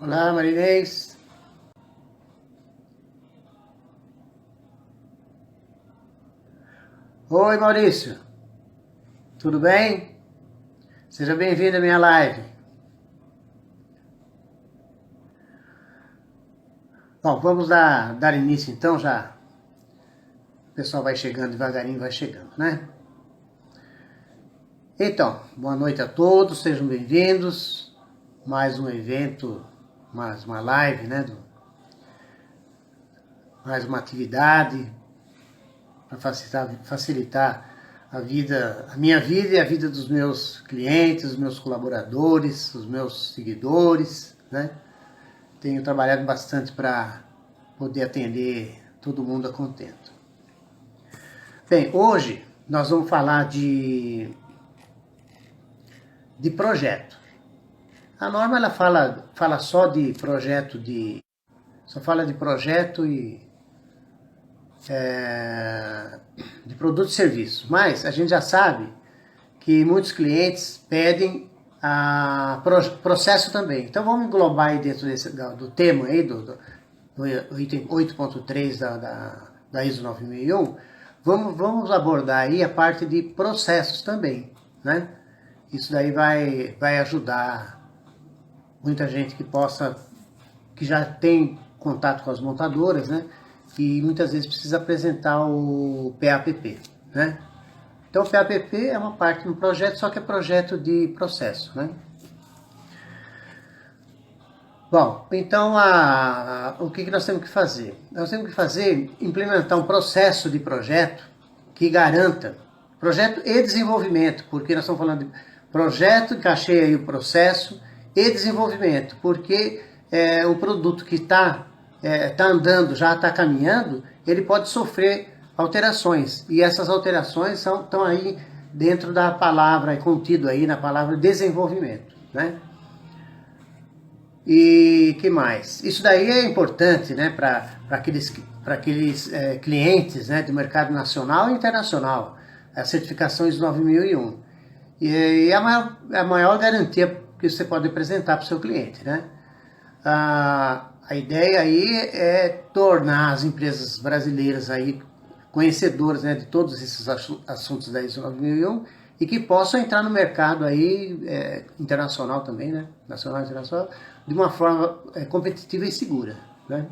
Olá, Marinês. Oi, Maurício. Tudo bem? Seja bem-vindo à minha live. Bom, vamos dar início então já. O pessoal vai chegando devagarinho, vai chegando, né? Então, boa noite a todos, sejam bem-vindos. Mais um evento, mais uma live, né? Mais uma atividade para facilitar a minha vida e a vida dos meus clientes, dos meus colaboradores, dos meus seguidores, né? Tenho trabalhado bastante para poder atender todo mundo a contento. Bem, hoje nós vamos falar de projeto. A norma ela fala só de projeto só fala de projeto e de produto e serviço, mas a gente já sabe que muitos clientes pedem processo também. Então vamos englobar aí dentro do tema aí do item 8.3 da ISO 9001, vamos abordar aí a parte de processos também, né? Isso daí vai ajudar muita gente que já tem contato com as montadoras, né? E muitas vezes precisa apresentar o PAPP, né? Então o PAPP é uma parte do projeto, só que é projeto de processo, né? Bom, então o que nós temos que fazer? Nós temos que implementar um processo de projeto que garanta projeto e desenvolvimento, porque nós estamos falando de projeto, encaixei aí o processo e desenvolvimento, porque o produto que está andando, já está caminhando, ele pode sofrer alterações, e essas alterações estão aí dentro da palavra, contido aí na palavra desenvolvimento, né? E que mais? Isso daí é importante, né, para aqueles clientes, né, do mercado nacional e internacional, as certificações 9001. E é a maior garantia que você pode apresentar para o seu cliente, né? A ideia aí é tornar as empresas brasileiras aí conhecedoras, né, de todos esses assuntos da ISO 9001 e que possam entrar no mercado aí internacional também, né, nacional e internacional, de uma forma competitiva e segura, né?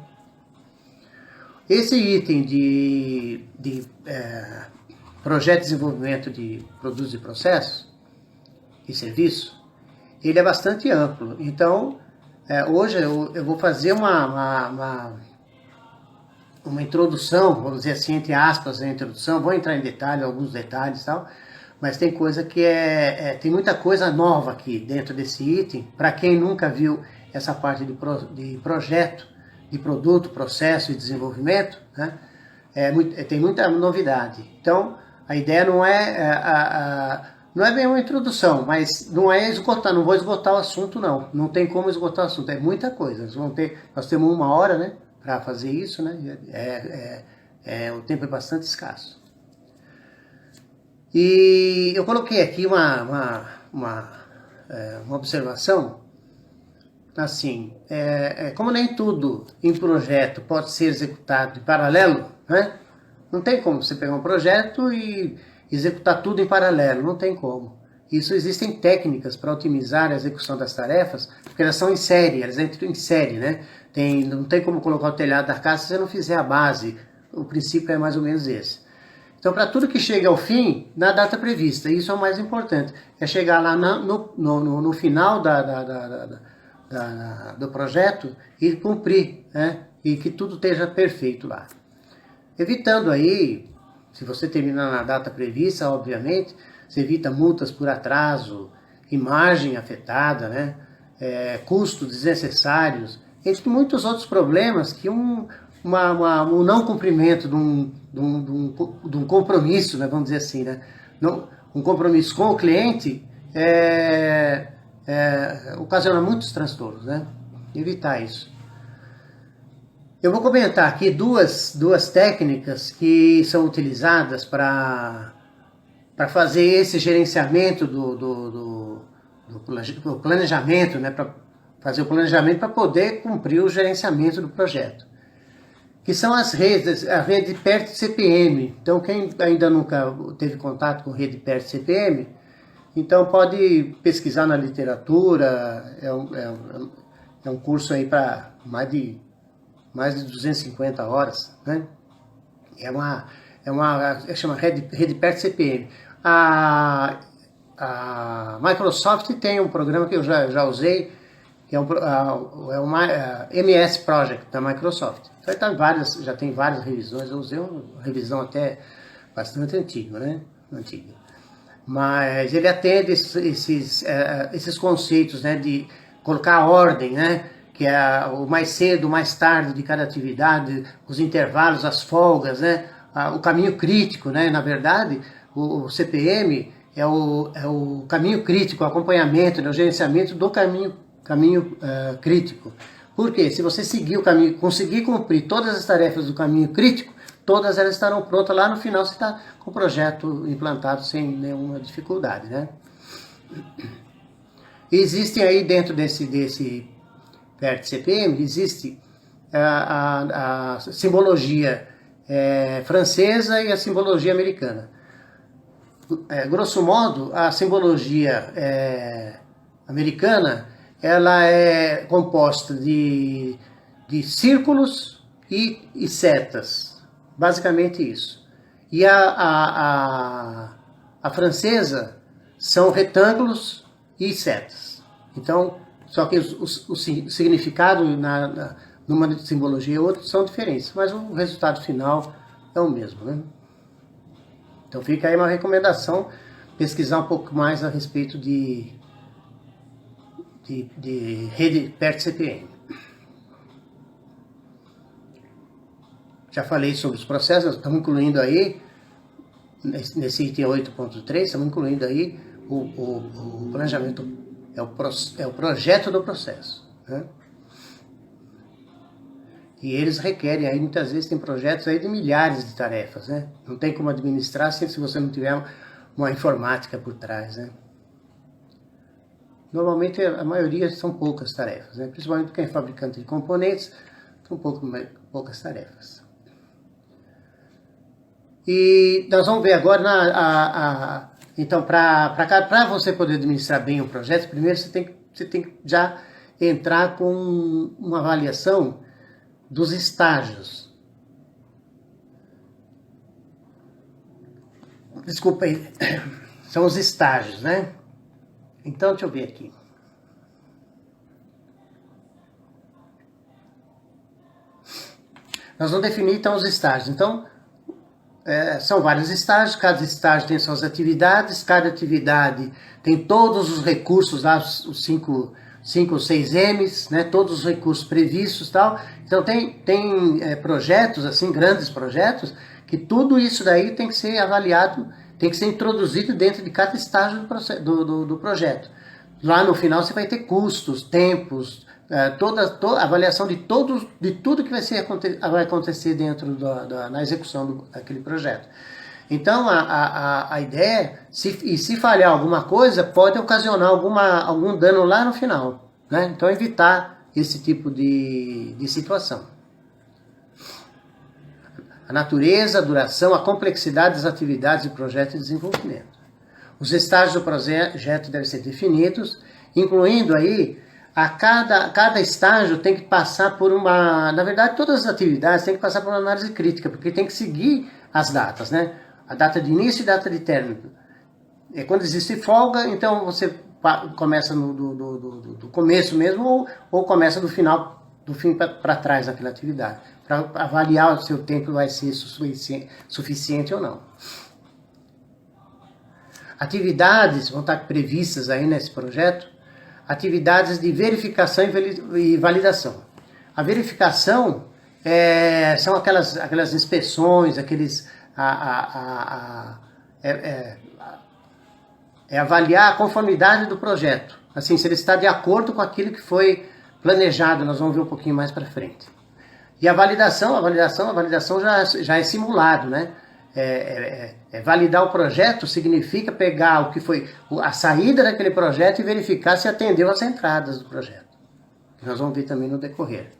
Esse item de projeto de desenvolvimento de produtos e processos e serviços, ele é bastante amplo. Então, hoje eu vou fazer uma introdução, vamos dizer assim, entre aspas, a introdução, vou entrar em detalhe, alguns detalhes e tal, mas tem coisa que tem muita coisa nova aqui dentro desse item, para quem nunca viu essa parte de projeto, de produto, processo e desenvolvimento, né? Tem muita novidade. Então, a ideia não é bem uma introdução, mas não vou esgotar o assunto não. Não tem como esgotar o assunto, é muita coisa. Nós temos 1 hora, né, para fazer isso, né? O tempo é bastante escasso. E eu coloquei aqui uma observação, assim, como nem tudo em projeto pode ser executado em paralelo, né? Não tem como você pegar um projeto e executar tudo em paralelo, não tem como. Existem técnicas para otimizar a execução das tarefas, porque elas são em série, elas entram em série, né? Não tem como colocar o telhado da casa se você não fizer a base. O princípio é mais ou menos esse. Então, para tudo que chega ao fim, na data prevista, isso é o mais importante, é chegar lá no final do projeto e cumprir, né? E que tudo esteja perfeito lá. Evitando aí, se você terminar na data prevista, obviamente, você evita multas por atraso, imagem afetada, né? Custos desnecessários, entre muitos outros problemas que um não cumprimento de um compromisso, né, vamos dizer assim, né? Um compromisso com o cliente ocasiona muitos transtornos, né? Evitar isso. Eu vou comentar aqui duas técnicas que são utilizadas para fazer esse gerenciamento do planejamento, né, para fazer o planejamento para poder cumprir o gerenciamento do projeto. Que são as redes, a rede PERT CPM. Então, quem ainda nunca teve contato com rede PERT CPM, então pode pesquisar na literatura, é um curso aí para mais de 250 horas, né? Chama rede PERT CPM. A Microsoft tem um programa que eu já usei, que é uma MS Project da Microsoft. Então, já tem várias revisões, eu usei uma revisão até bastante antiga, né? Mas ele atende esses conceitos, né, de colocar a ordem, né, que é o mais cedo, o mais tarde de cada atividade, os intervalos, as folgas, né, o caminho crítico, né, na verdade, o CPM é o caminho crítico, o acompanhamento, né, o gerenciamento do caminho crítico. Porque se você seguir o caminho, conseguir cumprir todas as tarefas do caminho crítico, todas elas estarão prontas lá no final, você está com o projeto implantado sem nenhuma dificuldade, né? Existem aí dentro desse PERT CPM, existe a simbologia francesa e a simbologia americana. Grosso modo, a simbologia americana, ela é composta de círculos e setas, basicamente isso. E a francesa são retângulos e setas. Então, só que o significado numa simbologia e outra são diferentes, mas o resultado final é o mesmo, né? Então fica aí uma recomendação, pesquisar um pouco mais a respeito de rede PERT CPM. Já falei sobre os processos, estamos incluindo aí, nesse item 8.3, estamos incluindo aí o planejamento, é o projeto do processo, né? E eles requerem aí, muitas vezes tem projetos aí de milhares de tarefas, né? Não tem como administrar se você não tiver uma informática por trás, né? Normalmente a maioria são poucas tarefas, né? Principalmente quem é fabricante de componentes, são poucas tarefas. E nós vamos ver agora, então, para você poder administrar bem o projeto, primeiro você tem que já entrar com uma avaliação dos estágios. Desculpa aí, são os estágios, né? Então, deixa eu ver aqui. Nós vamos definir, então, os estágios. Então, são vários estágios, cada estágio tem suas atividades, cada atividade tem todos os recursos lá, os 5 ou 6 M's, né, todos os recursos previstos e tal. Então tem projetos, assim, grandes projetos, que tudo isso daí tem que ser avaliado, tem que ser introduzido dentro de cada estágio do projeto. Lá no final você vai ter custos, tempos, toda a avaliação de tudo que vai acontecer dentro na execução daquele projeto. Então, a ideia, se falhar alguma coisa, pode ocasionar algum dano lá no final, né? Então, evitar esse tipo de situação. A natureza, a duração, a complexidade das atividades e projetos de desenvolvimento. Os estágios do projeto devem ser definidos, incluindo aí, cada estágio tem que passar por na verdade, todas as atividades têm que passar por uma análise crítica, porque tem que seguir as datas, né? A data de início e data de término. Quando existe folga, então você começa do começo mesmo, ou começa do fim para trás daquela atividade, para avaliar se o tempo vai ser suficiente ou não. Atividades vão estar previstas aí nesse projeto, atividades de verificação e validação. A verificação são aquelas inspeções, avaliar a conformidade do projeto. Assim, se ele está de acordo com aquilo que foi planejado, nós vamos ver um pouquinho mais para frente. E a validação já é simulado, né? Validar o projeto significa pegar o que foi a saída daquele projeto e verificar se atendeu às entradas do projeto. Nós vamos ver também no decorrer.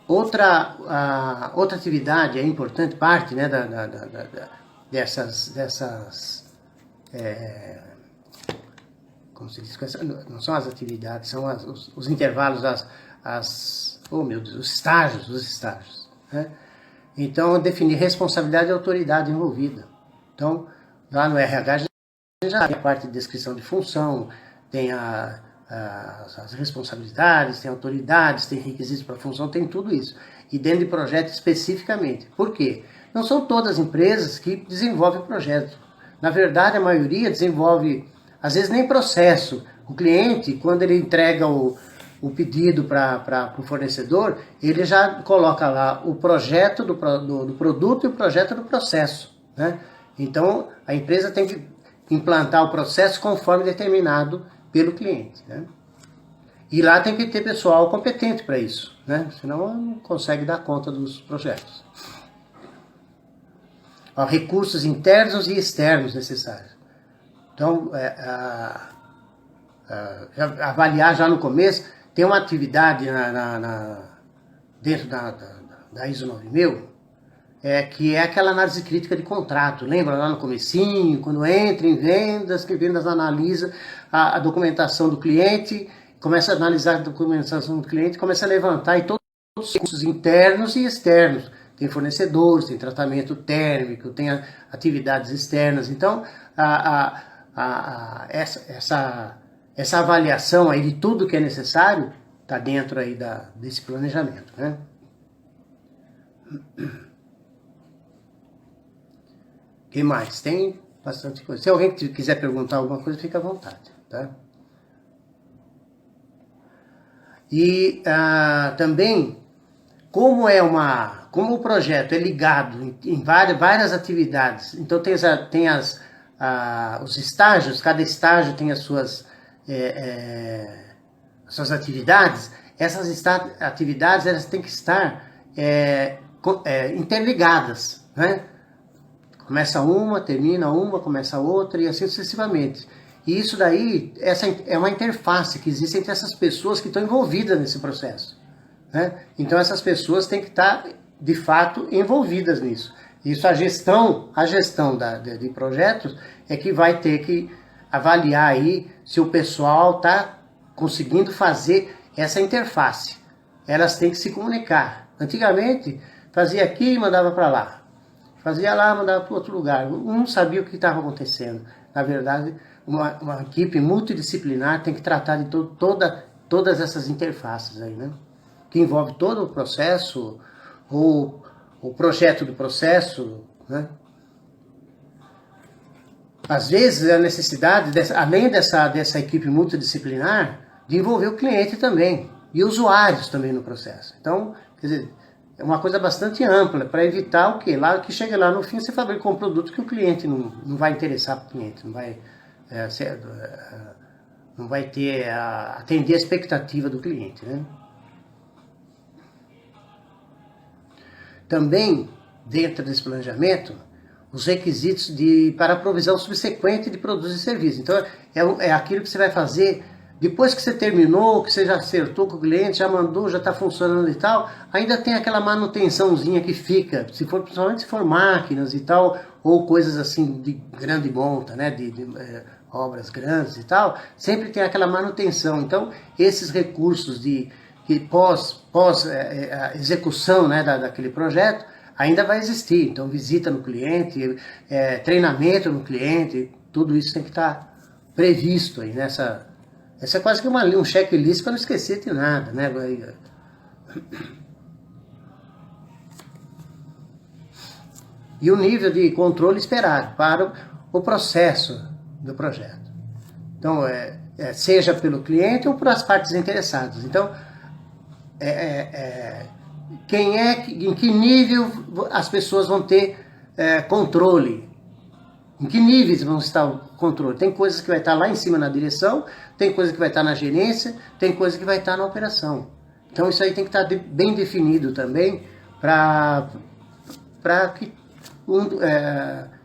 Outra atividade é importante, parte, né, dessas como se diz, não são as atividades, são os intervalos, oh meu Deus, os estágios, né? Então, definir responsabilidade e autoridade envolvida. Então, lá no RH, a gente já tem a parte de descrição de função, tem as responsabilidades, tem autoridades, tem requisitos para função, tem tudo isso. E dentro de projeto especificamente. Por quê? Não são todas as empresas que desenvolvem projeto. Na verdade, a maioria desenvolve, às vezes, nem processo. O cliente, quando ele entrega o pedido para o fornecedor, ele já coloca lá o projeto do produto e o projeto do processo, né? Então, a empresa tem que implantar o processo conforme determinado pelo cliente, né? E lá tem que ter pessoal competente para isso, né? Senão não consegue dar conta dos projetos. Ó, recursos internos e externos necessários. Então, avaliar já no começo. Tem uma atividade dentro da ISO 9000, que é aquela análise crítica de contrato. Lembra lá no comecinho, quando entra em vendas, que vendas analisa a documentação do cliente, começa a analisar a documentação do cliente, começa a levantar e todos os recursos internos e externos. Tem fornecedores, tem tratamento térmico, tem atividades externas. Então, essa avaliação aí de tudo que é necessário está dentro aí desse planejamento, né? O que mais? Tem bastante coisa. Se alguém quiser perguntar alguma coisa, fica à vontade, tá? E também, como o projeto é ligado em várias atividades, então tem os estágios, cada estágio tem as suas atividades. Essas atividades elas têm que estar interligadas, né? Começa uma, termina uma, começa outra e assim sucessivamente. E isso daí, essa é uma interface que existe entre essas pessoas que estão envolvidas nesse processo, né? Então essas pessoas têm que estar, de fato, envolvidas nisso. Isso a gestão de projetos é que vai ter que avaliar aí se o pessoal está conseguindo fazer essa interface. Elas têm que se comunicar. Antigamente, fazia aqui e mandava para lá. Fazia lá, mandava para outro lugar. Um sabia o que estava acontecendo. Na verdade, uma equipe multidisciplinar tem que tratar de todas essas interfaces aí, né? Que envolve todo o processo, ou o projeto do processo, né? Às vezes, a necessidade, além dessa equipe multidisciplinar, de envolver o cliente também, e usuários também no processo. Então, quer dizer, é uma coisa bastante ampla, para evitar o quê? Lá que chega lá no fim, você fabrica um produto que o cliente não vai interessar para o cliente, não vai atender a expectativa do cliente, né? Também, dentro desse planejamento, os requisitos para a provisão subsequente de produtos e serviços. Então, é aquilo que você vai fazer depois que você terminou, que você já acertou com o cliente, já mandou, já está funcionando e tal, ainda tem aquela manutençãozinha que fica, principalmente se for máquinas e tal, ou coisas assim de grande monta, né, de obras grandes e tal, sempre tem aquela manutenção. Então, esses recursos que pós execução, né, daquele projeto, ainda vai existir. Então, visita no cliente, treinamento no cliente, tudo isso tem que estar previsto aí nessa. Essa é quase que um checklist para não esquecer de nada, né? E o nível de controle esperado para o processo do projeto. Então, seja pelo cliente ou por as partes interessadas. Então, em que nível as pessoas vão ter controle? Em que níveis vão estar o controle? Tem coisas que vai estar lá em cima na direção, tem coisa que vai estar na gerência, tem coisa que vai estar na operação. Então isso aí tem que estar bem definido também, para que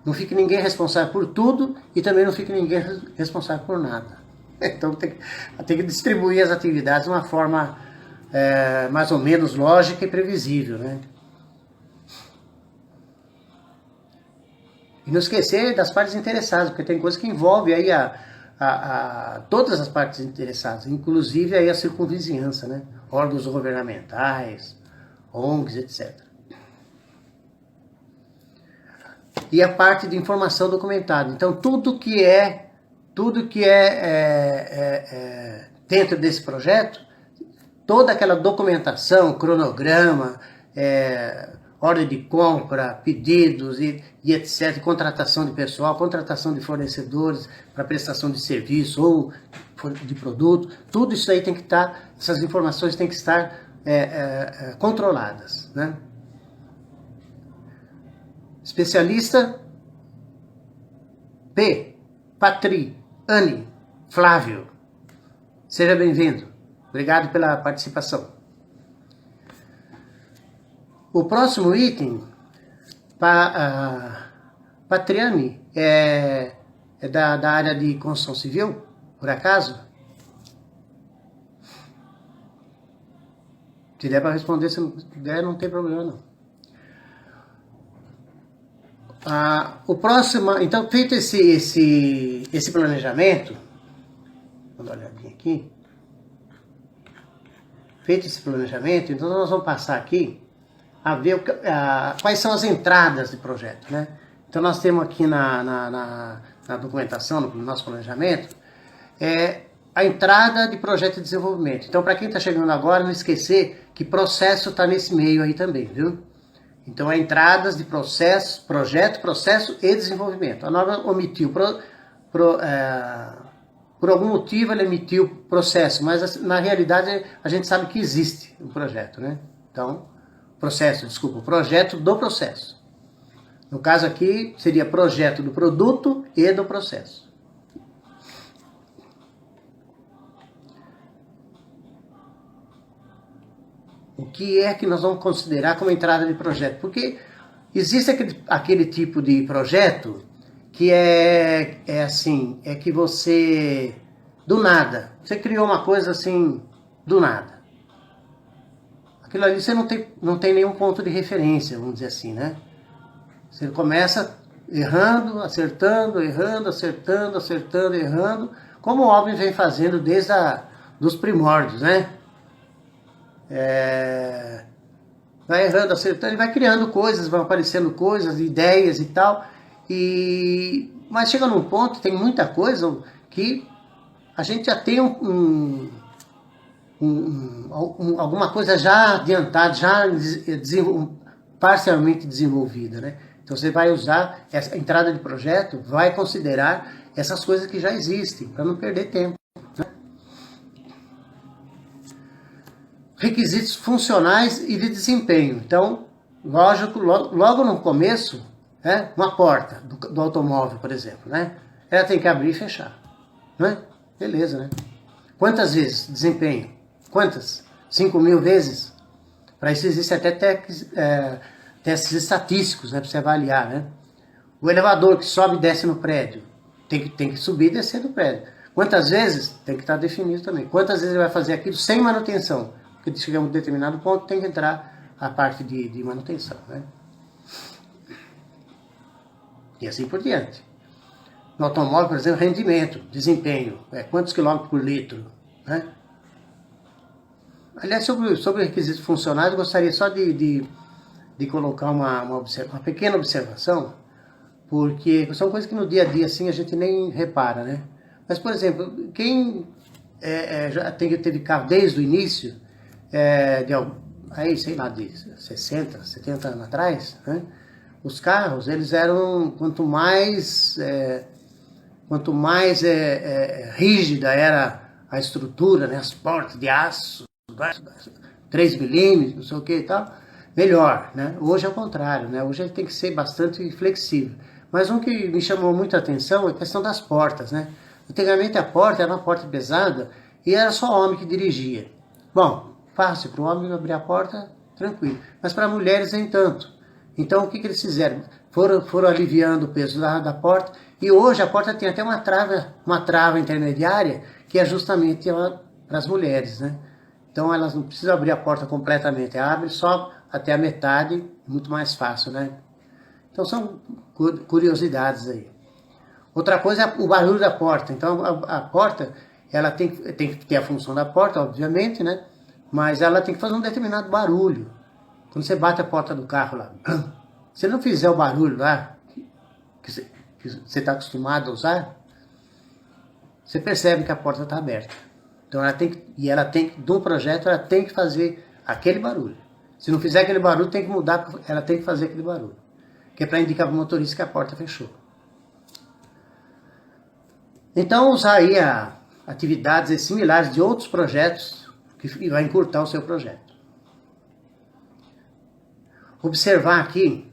não fique ninguém responsável por tudo e também não fique ninguém responsável por nada. Então tem que distribuir as atividades de uma forma mais ou menos lógica e previsível, né? E não esquecer das partes interessadas, porque tem coisa que envolve aí todas as partes interessadas, inclusive aí a circunvizinhança, né? Órgãos governamentais, ONGs, etc. E a parte de informação documentada. Então, tudo que é dentro desse projeto, toda aquela documentação, cronograma, ordem de compra, pedidos e etc., contratação de pessoal, contratação de fornecedores para prestação de serviço ou de produto, tudo isso aí tem que estar, essas informações têm que estar controladas, né? Especialista P. Patri, Anne, Flávio. Seja bem-vindo. Obrigado pela participação. O próximo item, Patriane, é da área de construção civil, por acaso? Se der para responder, se não der, não tem problema não. O próximo, então, feito esse planejamento, vou dar uma olhadinha aqui. Feito esse planejamento, então nós vamos passar aqui a ver quais são as entradas de projeto, né? Então nós temos aqui na documentação, no nosso planejamento, a entrada de projeto de desenvolvimento. Então, para quem está chegando agora, não esquecer que processo está nesse meio aí também, viu? Então, é entradas de processo, projeto, processo e desenvolvimento. A norma omitiu, por algum motivo ela emitiu processo, mas na realidade a gente sabe que existe um projeto, né? Então, projeto do processo. No caso aqui, seria projeto do produto e do processo. O que é que nós vamos considerar como entrada de projeto? Porque existe aquele tipo de projeto que é que você, do nada, você criou uma coisa assim, do nada. Aquilo ali você não tem nenhum ponto de referência, vamos dizer assim, né? Você começa errando, acertando, errando, acertando, acertando, errando, como o homem vem fazendo desde dos primórdios, né? Vai errando, acertando e vai criando coisas, vão aparecendo coisas, ideias e tal. Mas chega num ponto, tem muita coisa que a gente já tem alguma coisa já adiantada, já parcialmente desenvolvida, né? Então você vai usar essa entrada de projeto, vai considerar essas coisas que já existem, para não perder tempo. Requisitos funcionais e de desempenho. Então, lógico, logo no começo, né, uma porta do automóvel, por exemplo, né, ela tem que abrir e fechar. Né? Beleza, né? Quantas vezes desempenho? Quantas? 5.000 vezes? Para isso existem até testes estatísticos, né, para você avaliar. Né? O elevador que sobe e desce no prédio, tem que subir e descer do prédio. Quantas vezes? Tem que estar definido também. Quantas vezes ele vai fazer aquilo sem manutenção? Porque chega a um determinado ponto, tem que entrar a parte de manutenção, né? E assim por diante. No automóvel, por exemplo, rendimento, desempenho, quantos quilômetros por litro, né? Aliás, sobre requisitos funcionais, eu gostaria só de colocar uma pequena observação, porque são coisas que no dia a dia assim, a gente nem repara, né? Mas, por exemplo, quem já teve carro desde o início, aí, sei lá, de 60, 70 anos atrás, né? Os carros, eles eram, quanto mais rígida era a estrutura, né? As portas de aço, 3 milímetros, não sei o que e tal, melhor, né? Hoje é o contrário, né? Hoje ele tem que ser bastante flexível. Mas um que me chamou muita atenção é a questão das portas, né? Antigamente a porta era uma porta pesada e era só homem que dirigia. Bom, fácil para o homem abrir a porta, tranquilo. Mas para mulheres nem tanto. Então o que eles fizeram? Foram aliviando o peso da porta E hoje a porta tem até uma trava intermediária, que é justamente para as mulheres, né? Então elas não precisam abrir a porta completamente, abre só até a metade, muito mais fácil, né? Então são curiosidades aí. Outra coisa é o barulho da porta. Então a porta, ela tem que ter a função da porta, obviamente, né? Mas ela tem que fazer um determinado barulho. Quando você bate a porta do carro lá, se não fizer o barulho lá, que você está acostumado a usar, você percebe que a porta está aberta. Então do projeto, ela tem que fazer aquele barulho. Se não fizer aquele barulho, tem que mudar, ela tem que fazer aquele barulho. Que é para indicar para o motorista que a porta fechou. Então, usar aí atividades similares de outros projetos que vai encurtar o seu projeto. Observar aqui,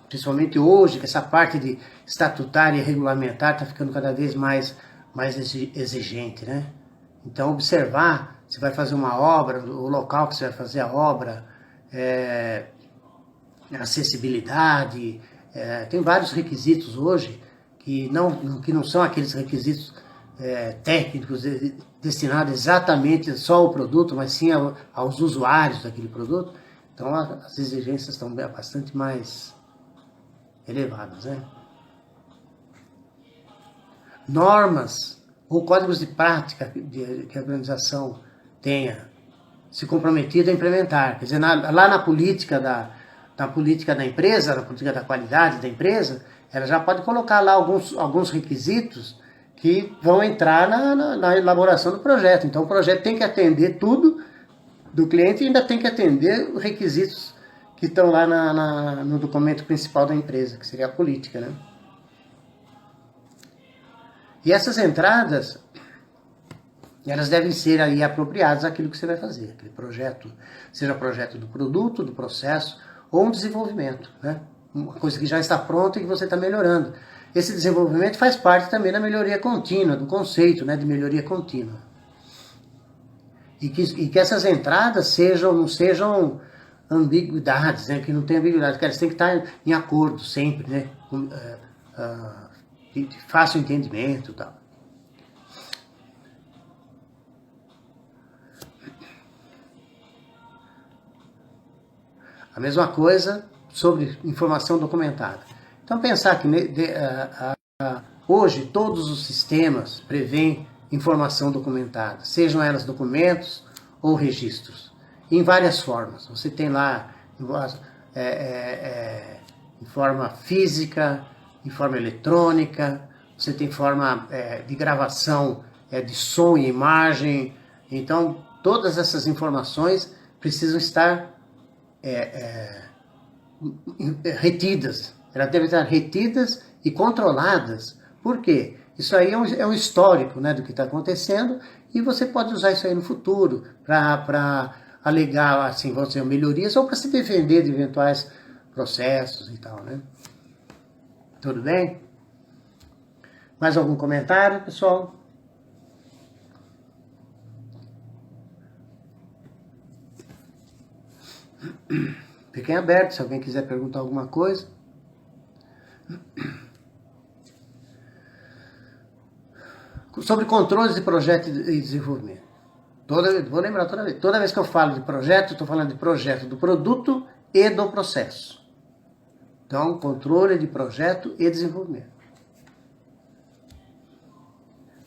principalmente hoje, que essa parte de estatutária e regulamentar está ficando cada vez mais exigente, né? Então, observar se vai fazer uma obra, o local que você vai fazer a obra, acessibilidade, tem vários requisitos hoje que não são aqueles requisitos técnicos destinados exatamente só ao produto, mas sim aos usuários daquele produto. Então as exigências estão bastante mais elevadas, né? Normas ou códigos de prática que a organização tenha se comprometido a implementar. Quer dizer, lá na política da empresa, na política da qualidade da empresa, ela já pode colocar lá alguns requisitos que vão entrar na elaboração do projeto. Então o projeto tem que atender tudo do cliente e ainda tem que atender os requisitos que estão lá no documento principal da empresa, que seria a política, né? E essas entradas, elas devem ser aí apropriadas àquilo que você vai fazer, aquele projeto, seja projeto do produto, do processo, ou um desenvolvimento, né? Uma coisa que já está pronta e que você está melhorando. Esse desenvolvimento faz parte também da melhoria contínua, do conceito, né, de melhoria contínua. E que essas entradas não sejam ambiguidades, né, que não tem ambiguidade, que elas têm que estar em acordo sempre, né, de fácil entendimento e tal. A mesma coisa sobre informação documentada. Então pensar que hoje todos os sistemas prevêem informação documentada, sejam elas documentos ou registros, em várias formas. Você tem lá em forma física, em forma eletrônica, você tem forma de gravação de som e imagem. Então todas essas informações precisam estar retidas. Elas devem estar retidas e controladas. Por quê? Isso aí é um histórico, né, do que está acontecendo, e você pode usar isso aí no futuro para alegar, assim, vamos dizer, melhorias ou para se defender de eventuais processos e tal, né? Tudo bem? Mais algum comentário, pessoal? Fiquem abertos se alguém quiser perguntar alguma coisa. Sobre controles de projeto e desenvolvimento. Vou lembrar toda vez. Toda vez que eu falo de projeto, estou falando de projeto do produto e do processo. Então, controle de projeto e desenvolvimento.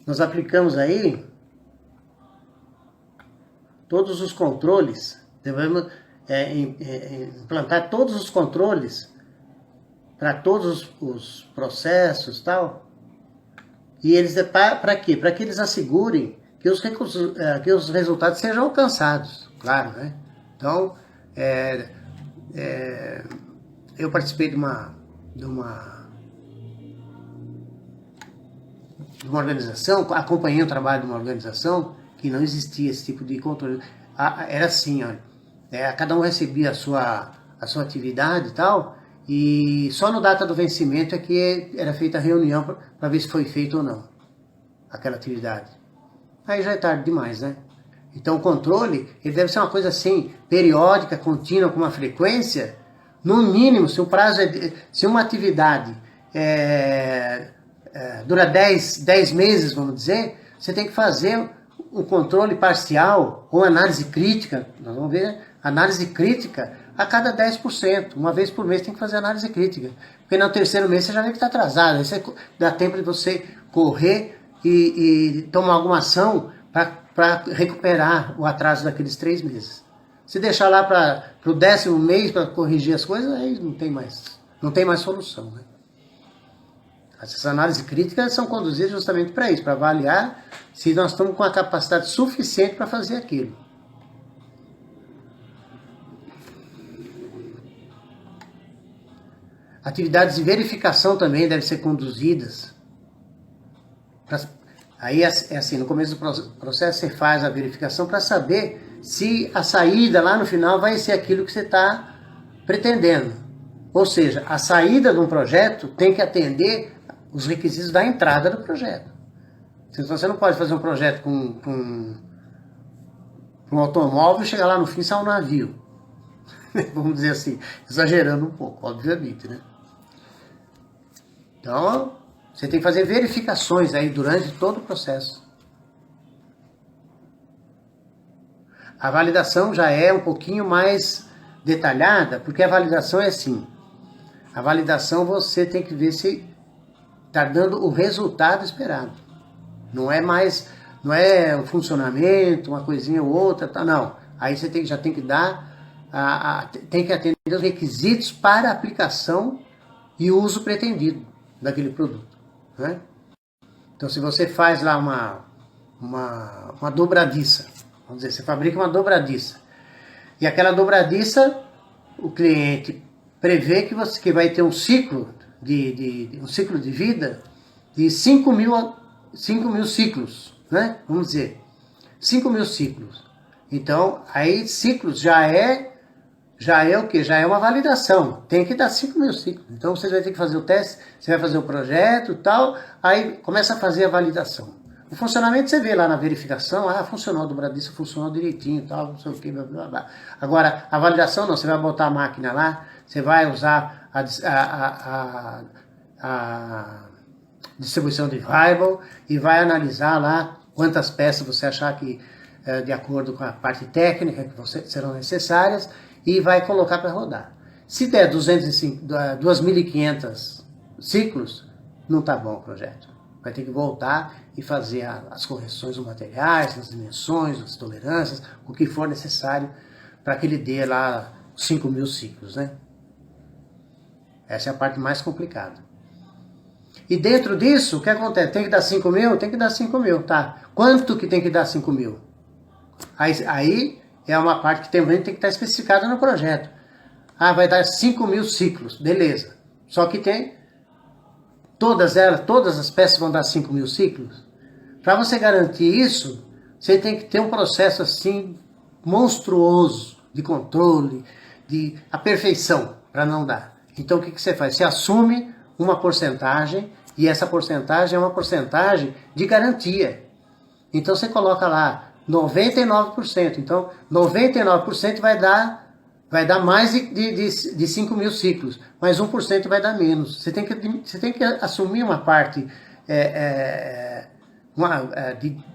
Nós aplicamos aí todos os controles, devemos implantar todos os controles para todos os processos e tal. E eles, para quê? Para que eles assegurem que os resultados sejam alcançados, claro, né? Então, eu participei de uma organização, acompanhei o trabalho de uma organização que não existia esse tipo de controle. Era assim, olha, cada um recebia a sua atividade e tal, e só no data do vencimento é que era feita a reunião para ver se foi feito ou não aquela atividade. Aí já é tarde demais, né? Então o controle, ele deve ser uma coisa assim, periódica, contínua, com uma frequência, no mínimo, se o prazo se uma atividade dura 10 meses, vamos dizer, você tem que fazer um controle parcial ou análise crítica, nós vamos ver análise crítica a cada 10%. Uma vez por mês tem que fazer análise crítica. Porque no terceiro mês você já vê que está atrasado. Aí você dá tempo de você correr e tomar alguma ação para recuperar o atraso daqueles 3 meses. Se deixar lá para o 10º mês para corrigir as coisas, aí não tem mais solução, né? Essas análises críticas são conduzidas justamente para isso, para avaliar se nós estamos com a capacidade suficiente para fazer aquilo. Atividades de verificação também devem ser conduzidas. Aí é assim, no começo do processo você faz a verificação para saber se a saída lá no final vai ser aquilo que você está pretendendo. Ou seja, a saída de um projeto tem que atender os requisitos da entrada do projeto. Então você não pode fazer um projeto com um automóvel e chegar lá no fim e sair um navio. Vamos dizer assim, exagerando um pouco, obviamente, né? Então, você tem que fazer verificações aí durante todo o processo. A validação já é um pouquinho mais detalhada, porque a validação é assim. A validação você tem que ver se está dando o resultado esperado. Não é um funcionamento, uma coisinha ou outra, tá, não. Aí você já tem que tem que atender os requisitos para a aplicação e uso pretendido daquele produto, né? Então, se você faz lá uma dobradiça, vamos dizer, você fabrica uma dobradiça, e aquela dobradiça, o cliente prevê que vai ter um ciclo de vida de 5 mil ciclos, né? Vamos dizer, 5 mil ciclos. Então, aí ciclos já é o quê? Já é uma validação. Tem que dar 5 mil ciclos. Então, você vai ter que fazer o teste, você vai fazer o projeto e tal, aí começa a fazer a validação. O funcionamento você vê lá na verificação, funcionou a dobradiça, funcionou direitinho, tal, não sei o que, blá, blá, blá. Agora, a validação não, você vai botar a máquina lá, você vai usar a distribuição de variable e vai analisar lá quantas peças você achar que, de acordo com a parte técnica que serão necessárias, e vai colocar para rodar. Se der 2.500 ciclos, não está bom o projeto. Vai ter que voltar e fazer as correções dos materiais, das dimensões, das tolerâncias, o que for necessário para que ele dê lá 5 mil ciclos, né? Essa é a parte mais complicada. E dentro disso, o que acontece? Tem que dar 5 mil? Tem que dar 5 mil, tá? Quanto que tem que dar 5 mil? Aí é uma parte que também tem que estar especificada no projeto. Vai dar 5 mil ciclos, beleza. Só que tem todas as peças vão dar 5 mil ciclos. Para você garantir isso, você tem que ter um processo assim monstruoso de controle, de a perfeição, para não dar. Então o que você faz? Você assume uma porcentagem, e essa porcentagem é uma porcentagem de garantia. Então você coloca lá 99%. Então 99% vai dar mais de 5 mil ciclos, mas 1% vai dar menos. Você tem que assumir uma parte,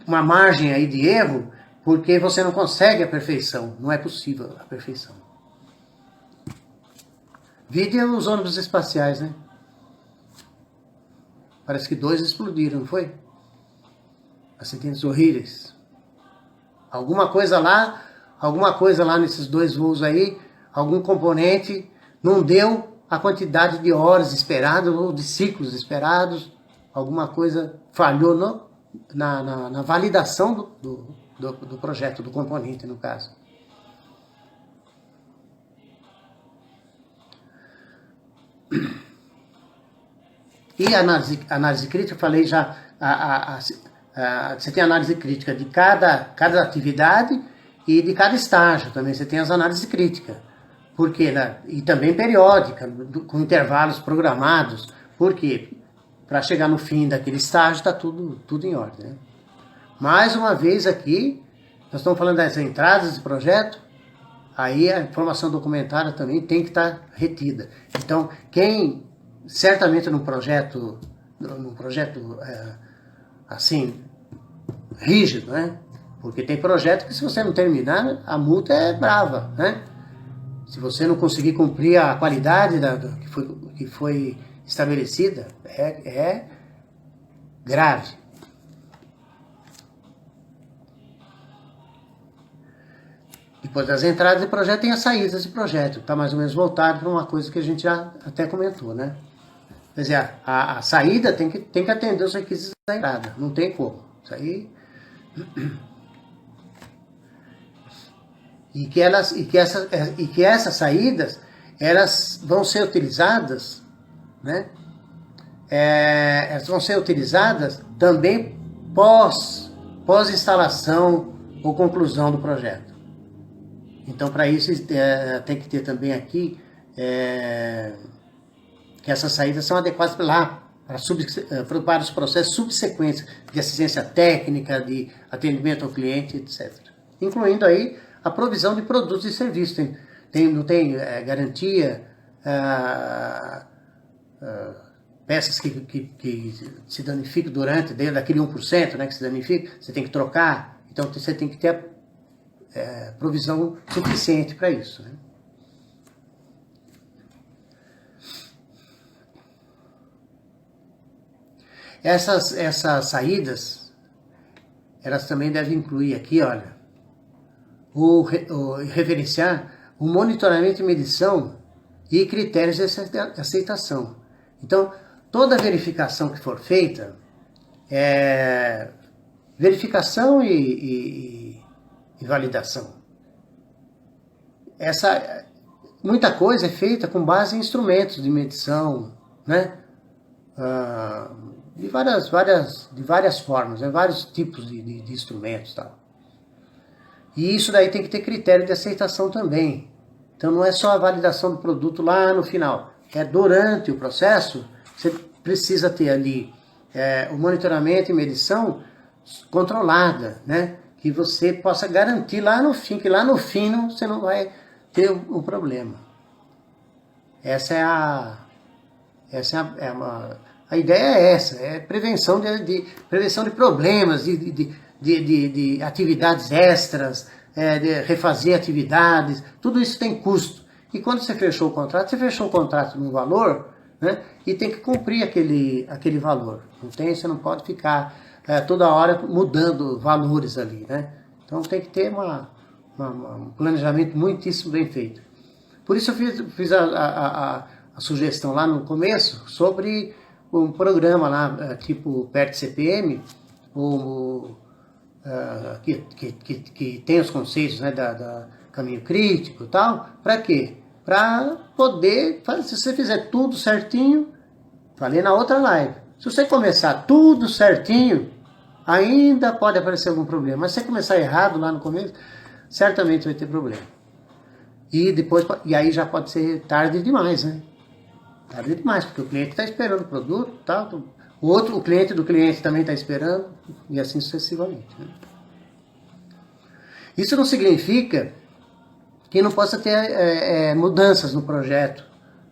uma margem aí de erro, porque você não consegue a perfeição. Não é possível a perfeição. Vide os ônibus espaciais, né? Parece que 2 explodiram, não foi? Acidentes horríveis. Alguma coisa lá nesses 2 voos aí, algum componente não deu a quantidade de horas esperadas ou de ciclos esperados, alguma coisa falhou na validação do projeto, do componente, no caso. E a análise crítica, eu falei já, você tem análise crítica de cada atividade e de cada estágio também, você tem as análises críticas. Por quê? E também periódica, com intervalos programados. Por quê? Para chegar no fim daquele estágio está tudo em ordem, né? Mais uma vez aqui, nós estamos falando das entradas de projeto, aí a informação documentada também tem que estar retida. Então, quem certamente num projeto num projeto assim, rígido, né? Porque tem projeto que se você não terminar, a multa é brava, né? Se você não conseguir cumprir a qualidade que foi estabelecida, é grave. Depois das entradas de projeto tem as saídas de projeto, está mais ou menos voltado para uma coisa que a gente já até comentou, né? Quer dizer, a saída tem que atender os requisitos da entrada, não tem como. Isso aí... E que essas saídas, elas vão ser utilizadas, né? Elas vão ser utilizadas também pós-instalação ou conclusão do projeto. Então, para isso, tem que ter também aqui que essas saídas são adequadas para os processos subsequentes de assistência técnica, de atendimento ao cliente, etc. Incluindo aí a provisão de produtos e serviços. Não tem garantia, peças que se danificam dentro daquele 1%, né, que se danifica, você tem que trocar. Então você tem que ter provisão suficiente para isso, né? Essas saídas, elas também devem incluir aqui, olha, referenciar o monitoramento e medição e critérios de aceitação. Então, toda verificação que for feita, verificação e validação. Muita coisa é feita com base em instrumentos de medição, né? De várias formas, né? Vários tipos de instrumentos, tal. E isso daí tem que ter critério de aceitação também. Então não é só a validação do produto lá no final. Durante o processo, você precisa ter ali o monitoramento e medição controlada, né? Que você possa garantir lá no fim, que lá no fim você não vai ter o problema. A ideia é essa, prevenção de problemas, de atividades extras, de refazer atividades, tudo isso tem custo. E quando você fechou o contrato num valor, né, e tem que cumprir aquele valor. Você não pode ficar toda hora mudando valores ali, né? Então tem que ter um planejamento muitíssimo bem feito. Por isso eu fiz a sugestão lá no começo sobre um programa lá, tipo PERT CPM, que tem os conceitos, né, da caminho crítico e tal. Para quê? Para poder, se você fizer tudo certinho, falei na outra live, se você começar tudo certinho, ainda pode aparecer algum problema. Mas se você começar errado lá no começo, certamente vai ter problema. E aí já pode ser tarde demais, né? Tarde demais, porque o cliente está esperando o produto, tal. O cliente do cliente também está esperando, e assim sucessivamente, né? Isso não significa que não possa ter mudanças no projeto,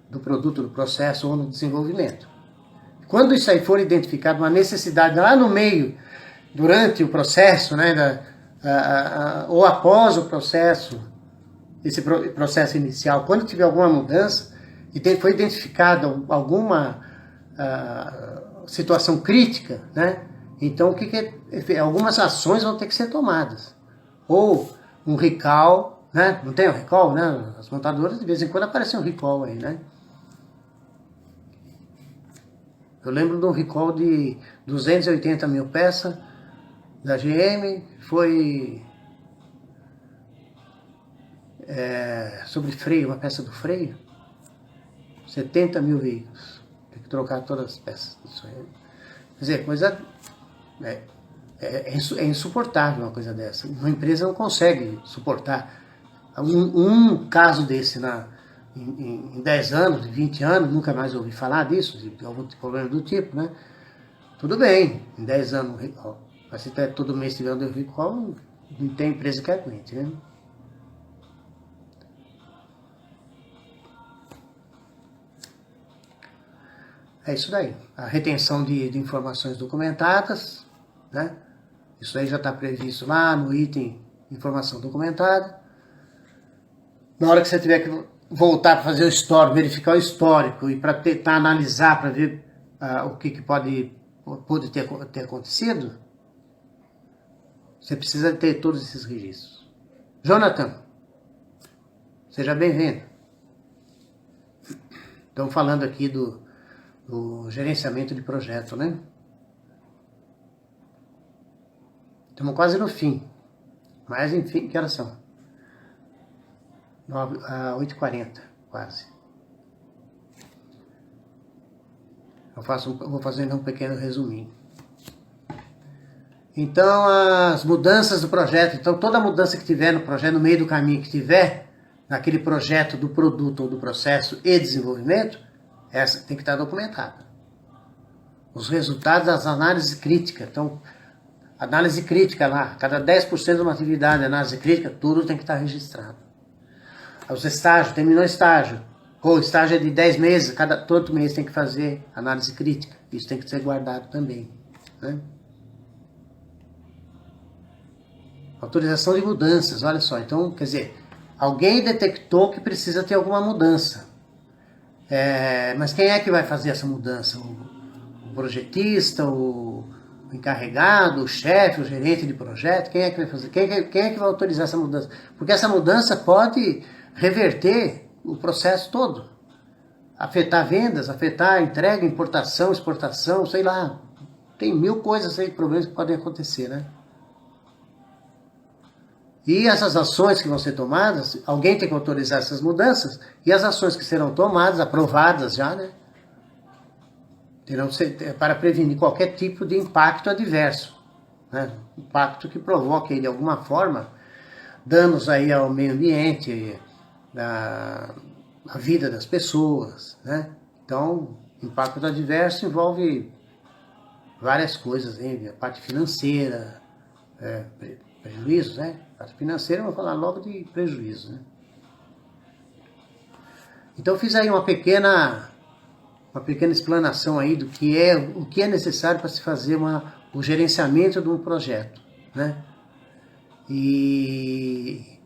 do produto, do processo ou no desenvolvimento. Quando isso aí for identificado, uma necessidade lá no meio, durante o processo, né, ou após o processo, esse processo inicial, quando tiver alguma mudança e foi identificada alguma situação crítica, né, então algumas ações vão ter que ser tomadas. Ou um recall, né, não tem um recall, né, as montadoras de vez em quando aparece um recall aí, né. Eu lembro de um recall de 280 mil peças da GM, foi sobre freio, uma peça do freio, 70 mil veículos. Tem que trocar todas as peças. Isso aí. Quer dizer, coisa é insuportável uma coisa dessa. Uma empresa não consegue suportar um caso desse em 10 anos, 20 anos, nunca mais ouvi falar disso, de algum problema do tipo, né? Tudo bem, em 10 anos, mas se todo mês tiver um recall, não tem empresa que aguente, né? É isso daí. A retenção de informações documentadas, né? Isso aí já está previsto lá no item informação documentada. Na hora que você tiver que voltar para fazer o histórico, verificar o histórico e para tentar analisar, para ver o que pode ter acontecido, você precisa ter todos esses registros. Jonathan, seja bem-vindo. Estamos falando aqui do gerenciamento de projeto, né? Estamos quase no fim. Mas, enfim, que horas são? 8h40, quase. Vou fazer um pequeno resuminho. Então, as mudanças do projeto. Então, toda mudança que tiver no projeto, no meio do caminho que tiver, naquele projeto do produto ou do processo e desenvolvimento, essa tem que estar documentada. Os resultados das análises críticas. Então, análise crítica lá, cada 10% de uma atividade, análise crítica, tudo tem que estar registrado. Os estágios, terminou o estágio. O estágio é de 10 meses, todo mês tem que fazer análise crítica. Isso tem que ser guardado também, né? Autorização de mudanças, olha só. Então, quer dizer, alguém detectou que precisa ter alguma mudança. Mas quem é que vai fazer essa mudança? O projetista, o encarregado, o chefe, o gerente de projeto? Quem é que vai fazer? Quem é que vai autorizar essa mudança? Porque essa mudança pode reverter o processo todo. Afetar vendas, afetar entrega, importação, exportação, sei lá. Tem 1000 coisas aí, problemas que podem acontecer, né? E essas ações que vão ser tomadas, alguém tem que autorizar essas mudanças, e as ações que serão tomadas, aprovadas já, né? Terão que ser para prevenir qualquer tipo de impacto adverso, né? Impacto que provoque de alguma forma danos aí ao meio ambiente, a vida das pessoas, né? Então, impacto adverso envolve várias coisas, hein? A parte financeira, prejuízos, né? A parte financeira, eu vou falar logo de prejuízo, né? Então, eu fiz aí uma pequena explanação aí do que é necessário para se fazer o gerenciamento de um projeto, né? E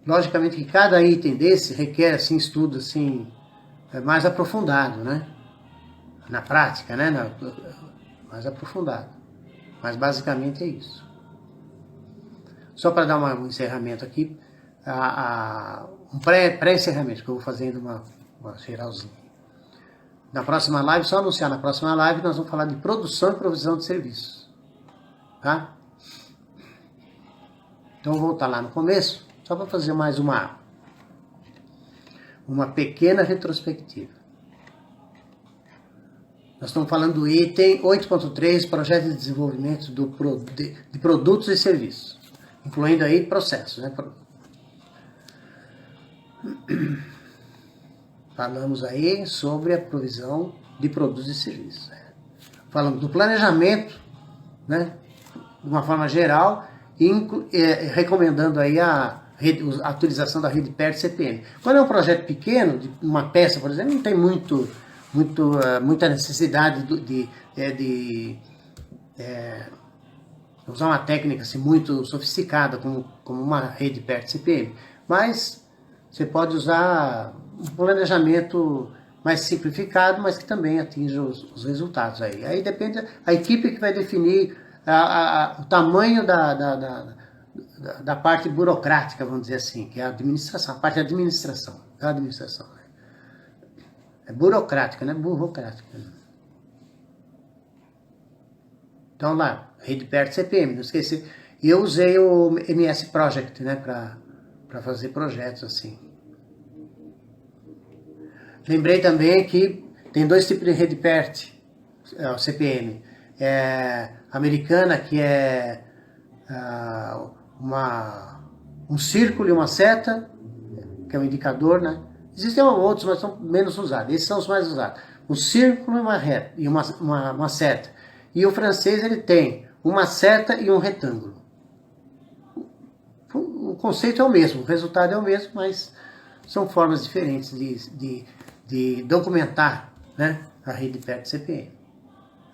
logicamente que cada item desse requer assim estudo assim mais aprofundado, né? Na prática, né? Mais aprofundado. Mas basicamente é isso. Só para dar um encerramento aqui, um pré-encerramento que eu vou fazendo uma geralzinha. Na próxima live, só anunciar, na próxima live nós vamos falar de produção e provisão de serviços, tá? Então eu vou voltar lá no começo, só para fazer mais uma pequena retrospectiva. Nós estamos falando do item 8.3, projeto de desenvolvimento de produtos e serviços, incluindo aí processos, né? Falamos aí sobre a provisão de produtos e serviços. Falamos do planejamento, né? De uma forma geral, recomendando aí a utilização da rede PERT CPM. Quando é um projeto pequeno, de uma peça, por exemplo, não tem muita necessidade de usar uma técnica assim, muito sofisticada, como uma rede PERT CPM. Mas você pode usar um planejamento mais simplificado, mas que também atinja os resultados aí. Aí depende a equipe que vai definir o tamanho da parte burocrática, vamos dizer assim, que é a administração, a parte da administração. Né? É burocrática, não é burocrática. Então lá, rede PERT CPM, não esqueci. E eu usei o MS Project, né, para fazer projetos assim. Lembrei também que tem 2 tipos de rede PERT, CPM. Americana, que é um círculo e uma seta, que é um indicador, né? Existem outros, mas são menos usados. Esses são os mais usados. Um círculo e uma seta. E o francês, ele tem uma seta e um retângulo. O conceito é o mesmo, o resultado é o mesmo, mas são formas diferentes de documentar né, a rede perto do CPM.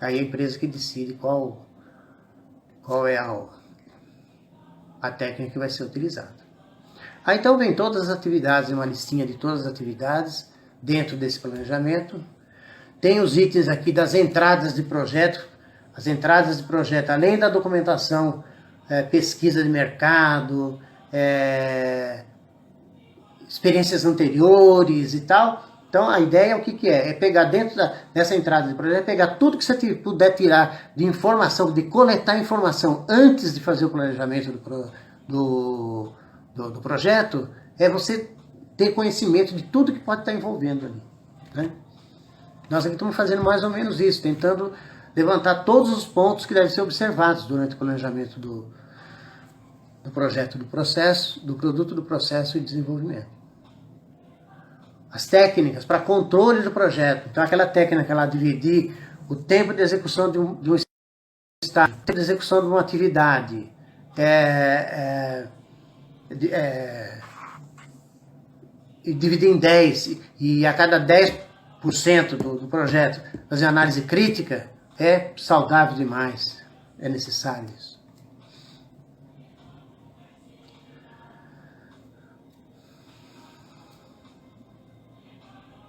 Aí a empresa que decide qual é a técnica que vai ser utilizada. Aí então vem todas as atividades, uma listinha de todas as atividades dentro desse planejamento. Tem os itens aqui das entradas de projeto. As entradas de projeto, além da documentação, pesquisa de mercado, experiências anteriores e tal. Então a ideia é o que é? É pegar dentro dessa entrada de projeto, pegar tudo que você puder tirar de informação, de coletar informação antes de fazer o planejamento do projeto, é você ter conhecimento de tudo que pode estar envolvendo ali, né? Nós aqui estamos fazendo mais ou menos isso, tentando levantar todos os pontos que devem ser observados durante o planejamento do projeto, do processo, do produto, do processo e desenvolvimento. As técnicas para controle do projeto. Então, aquela técnica lá, dividir o tempo de execução de um estágio, o tempo de execução de uma atividade, e dividir em 10, e a cada 10% do projeto fazer análise crítica, é saudável demais. É necessário isso.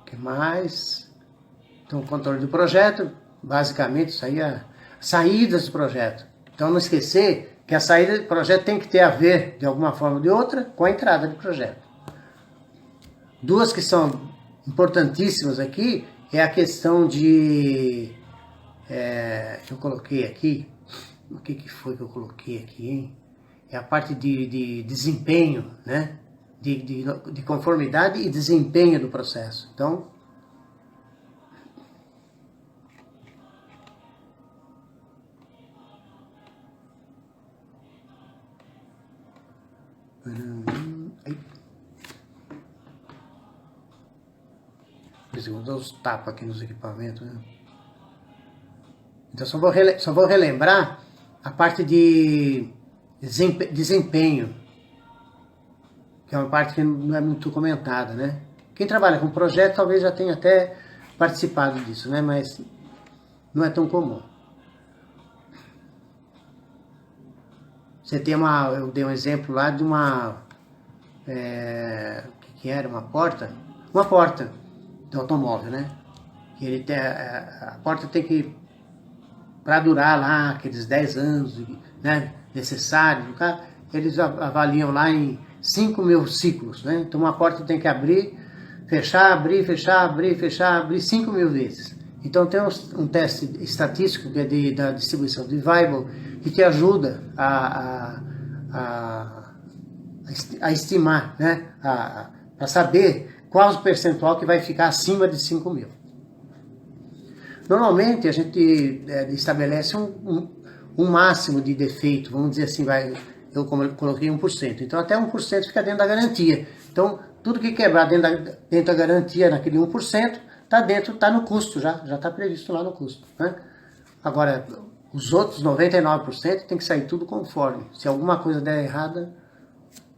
O que mais? Então, o controle do projeto, basicamente, isso aí é saídas do projeto. Então, não esquecer que a saída do projeto tem que ter a ver, de alguma forma ou de outra, com a entrada do projeto. Duas que são importantíssimas aqui é a questão de... eu coloquei aqui, o que foi que eu coloquei aqui, hein? É a parte de desempenho, né? De conformidade e desempenho do processo. Então, eu dou uns tapas aqui nos equipamentos, né? Então, só vou relembrar a parte de desempenho, que é uma parte que não é muito comentada, né? Quem trabalha com projeto talvez já tenha até participado disso, né? Mas não é tão comum. Você tem eu dei um exemplo lá de uma... o que era? Uma porta? Uma porta do automóvel, né? Que ele tem, a porta tem que... Para durar lá aqueles 10 anos, né, necessários, eles avaliam lá em 5.000 ciclos, né? Então uma porta tem que abrir, fechar, abrir, fechar, abrir, fechar, abrir 5.000 vezes. Então tem um teste estatístico que é da distribuição de Weibull, que te ajuda a estimar, né? A saber qual o percentual que vai ficar acima de 5.000. Normalmente a gente estabelece um máximo de defeito, vamos dizer assim, eu coloquei 1%, então até 1% fica dentro da garantia. Então tudo que quebrar dentro da garantia, naquele 1%, está no custo, já está previsto lá no custo, né? Agora, os outros 99% tem que sair tudo conforme. Se alguma coisa der errada,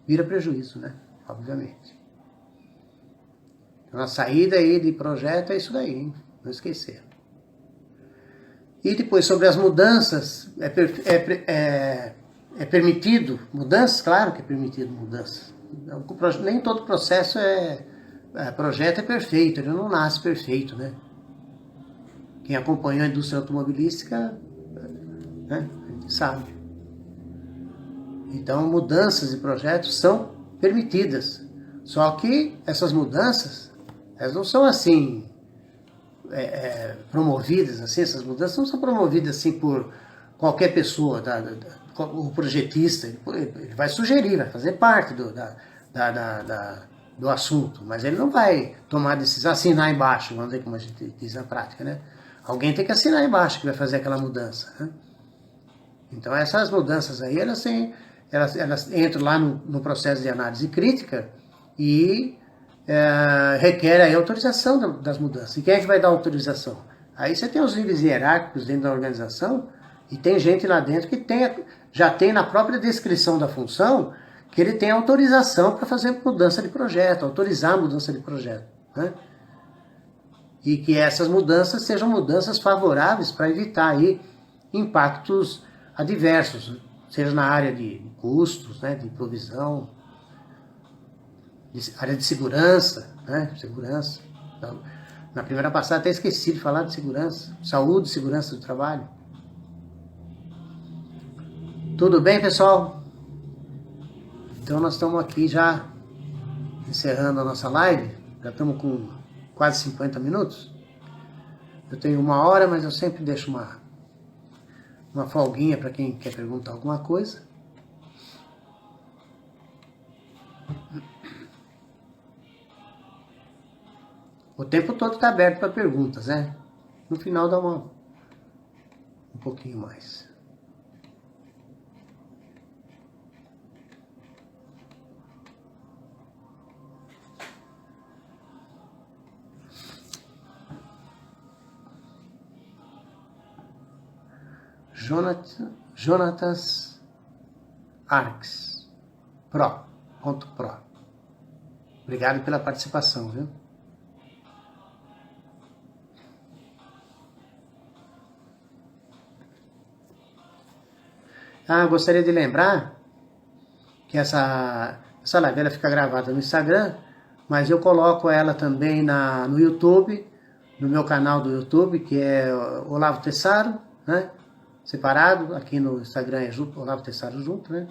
vira prejuízo, né? Obviamente. Então a saída aí de projeto é isso daí, hein? Não esquecer. E depois, sobre as mudanças, é permitido mudanças? Claro que é permitido mudanças. Nem todo processo projeto é perfeito, ele não nasce perfeito, né? Quem acompanhou a indústria automobilística, né, a gente sabe. Então, mudanças de projetos são permitidas. Só que essas mudanças, elas não são assim... promovidas, assim, essas mudanças não são promovidas assim por qualquer pessoa, o projetista, ele vai sugerir, vai fazer parte do assunto, mas ele não vai tomar decisão, assinar embaixo, vamos dizer como a gente diz na prática, né? Alguém tem que assinar embaixo que vai fazer aquela mudança, né? Então essas mudanças aí, elas entram lá no processo de análise crítica e requer a autorização das mudanças. E quem é que vai dar autorização? Aí você tem os níveis hierárquicos dentro da organização e tem gente lá dentro que já tem na própria descrição da função que ele tem autorização para fazer mudança de projeto, autorizar a mudança de projeto, né? e que essas mudanças sejam mudanças favoráveis para evitar aí impactos adversos, seja na área de custos, né, de provisão, área de segurança, né, segurança. Então, na primeira passada até esqueci de falar de segurança, saúde e segurança do trabalho. Tudo bem, pessoal? Então nós estamos aqui já encerrando a nossa live, já estamos com quase 50 minutos. Eu tenho 1 hora, mas eu sempre deixo uma folguinha para quem quer perguntar alguma coisa. O tempo todo está aberto para perguntas, né? No final dá um pouquinho mais. Jonatas Arques, Pro. Obrigado pela participação, viu? Gostaria de lembrar que essa live ela fica gravada no Instagram, mas eu coloco ela também no YouTube, no meu canal do YouTube, que é Olavo Tessaro, né? Separado, aqui no Instagram é Olavo Tessaro junto, né?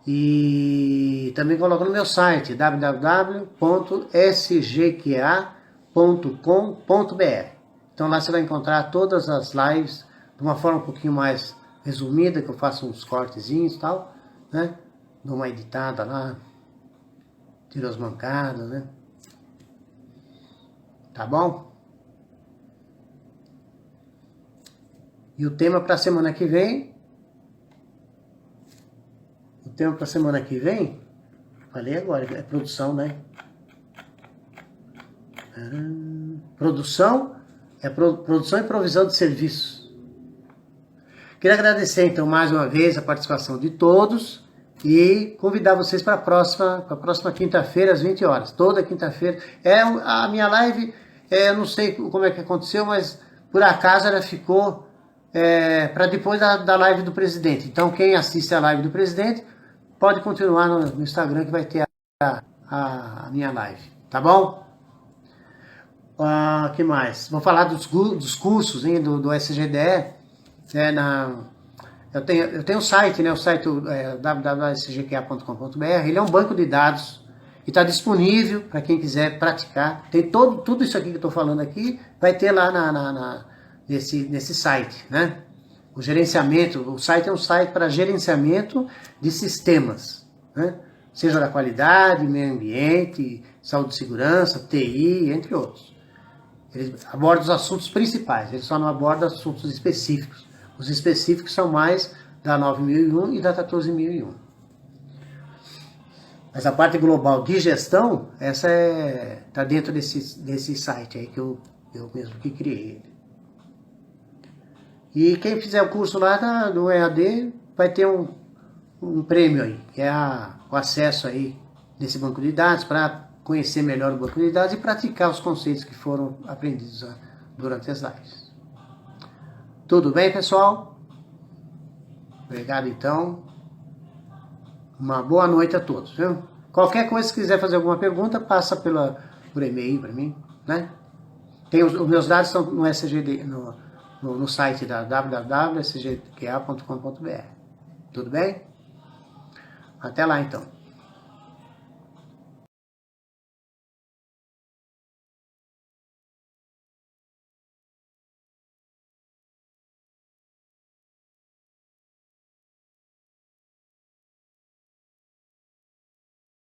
E também coloco no meu site, www.sgqa.com.br. Então lá você vai encontrar todas as lives de uma forma um pouquinho mais resumida, que eu faço uns cortezinhos e tal, né? Dou uma editada lá, tiro as mancadas, né? Tá bom? E o tema para a semana que vem... falei agora, é produção, né? Produção e provisão de serviços. Queria agradecer, então, mais uma vez a participação de todos e convidar vocês para a próxima quinta-feira, às 20 horas. Toda quinta-feira. A minha live, eu não sei como é que aconteceu, mas por acaso ela ficou para depois da live do presidente. Então, quem assiste a live do presidente pode continuar no Instagram, que vai ter a minha live. Tá bom? Que mais? Vou falar dos cursos, hein, do SGDE. Eu tenho um site, né? O site www.sgqa.com.br. Ele é um banco de dados e está disponível para quem quiser praticar. Tem tudo isso aqui que eu estou falando aqui, vai ter lá nesse site, né? O site é um site para gerenciamento de sistemas, né? Seja da qualidade, meio ambiente, saúde e segurança, TI, entre outros. Ele aborda os assuntos principais, ele só não aborda assuntos específicos. Os específicos são mais da 9001 e da 14001. Mas a parte global de gestão, essa está dentro desse site aí que eu mesmo que criei ele. E quem fizer o curso lá do EAD vai ter um prêmio aí, que é o acesso aí nesse banco de dados para conhecer melhor o banco de dados e praticar os conceitos que foram aprendidos durante as lives. Tudo bem, pessoal? Obrigado, então. Uma boa noite a todos, viu? Qualquer coisa, se quiser fazer alguma pergunta, passa por e-mail para mim, né? Os meus dados estão no SGD, no site da www.sgqa.com.br. Tudo bem? Até lá, então.